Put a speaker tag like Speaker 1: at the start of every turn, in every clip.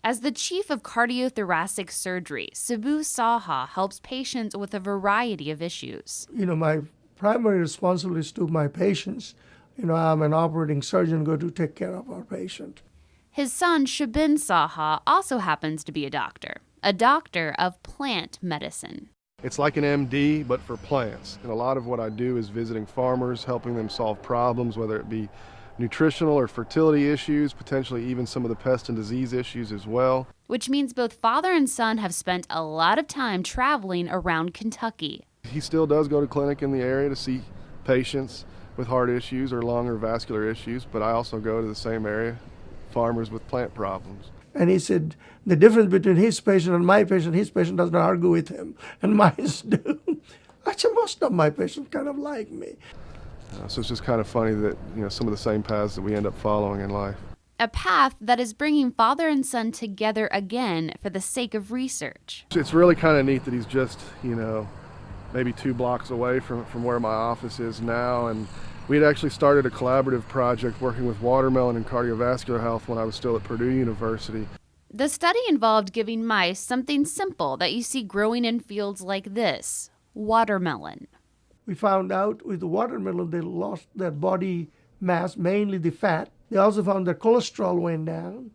Speaker 1: As the chief of cardiothoracic surgery, Sabu Saha helps patients with a variety of issues.
Speaker 2: My primary responsibility is to my patients. I'm an operating surgeon, go to take care of our patient.
Speaker 1: His son, Shabin Saha, also happens to be a doctor of plant medicine.
Speaker 3: It's like an MD, but for plants. And a lot of what I do is visiting farmers, helping them solve problems, whether it be nutritional or fertility issues, potentially even some of the pest and disease issues as well.
Speaker 1: Which means both father and son have spent a lot of time traveling around Kentucky.
Speaker 3: He still does go to clinic in the area to see patients with heart issues or lung or vascular issues, but I also go to the same area, farmers with plant problems.
Speaker 2: And he said the difference between his patient and my patient, his patient doesn't argue with him, and mine do. Actually, most of my patients kind of like me.
Speaker 3: So it's just kind of funny that some of the same paths that we end up following in life.
Speaker 1: A path that is bringing father and son together again for the sake of research.
Speaker 3: It's really kind of neat that he's just, maybe 2 blocks away from where my office is now. And we had actually started a collaborative project working with watermelon and cardiovascular health when I was still at Purdue University.
Speaker 1: The study involved giving mice something simple that you see growing in fields like this, watermelon.
Speaker 2: We found out with the watermelon they lost their body mass, mainly the fat. They also found their cholesterol went down.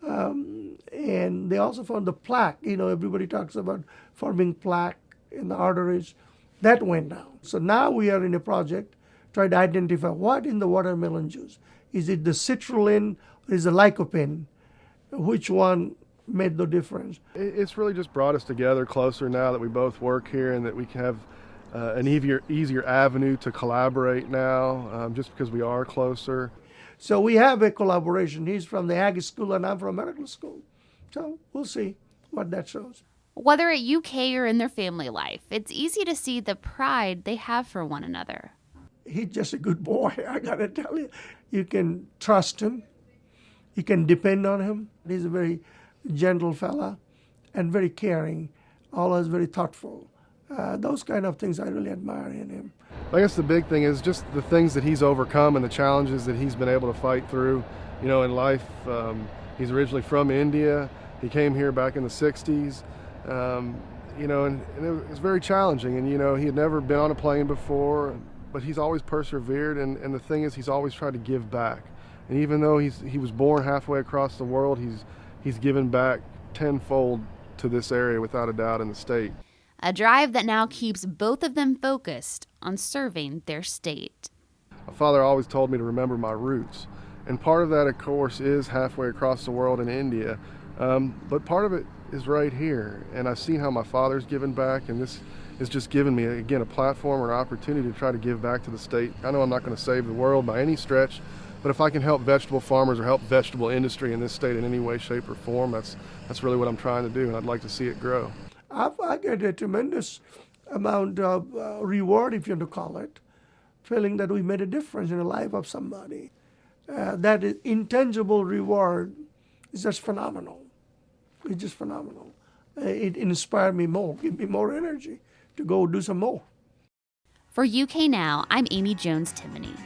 Speaker 2: And they also found the plaque. Everybody talks about forming plaque in the arteries. That went down. So now we are in a project trying to identify what in the watermelon juice. Is it the citrulline or is it the lycopene? Which one made the difference?
Speaker 3: It's really just brought us together closer now that we both work here and that we can have an easier avenue to collaborate now, just because we are closer.
Speaker 2: So we have a collaboration. He's from the Ag School and I'm from medical school. So we'll see what that shows.
Speaker 1: Whether at UK or in their family life, it's easy to see the pride they have for one another.
Speaker 2: He's just a good boy, I gotta tell you. You can trust him. You can depend on him. He's a very gentle fella and very caring, always very thoughtful. Those kind of things I really admire in him.
Speaker 3: I guess the big thing is just the things that he's overcome and the challenges that he's been able to fight through, in life. He's originally from India. He came here back in the 60s, and it was very challenging. And, he had never been on a plane before, but he's always persevered. And the thing is, he's always tried to give back. And even though he was born halfway across the world, he's given back tenfold to this area without a doubt in the state.
Speaker 1: A drive that now keeps both of them focused on serving their state.
Speaker 3: My father always told me to remember my roots. And part of that, of course, is halfway across the world in India. But part of it is right here. And I've seen how my father's given back, and this has just given me, again, a platform or an opportunity to try to give back to the state. I know I'm not going to save the world by any stretch, but if I can help vegetable farmers or help vegetable industry in this state in any way, shape, or form, that's really what I'm trying to do, and I'd like to see it grow.
Speaker 2: I get a tremendous amount of reward, if you want to call it, feeling that we made a difference in the life of somebody. That is intangible reward is just phenomenal. It's just phenomenal. It inspired me more, give me more energy to go do some more.
Speaker 1: For UK Now, I'm Amy Jones-Timoney.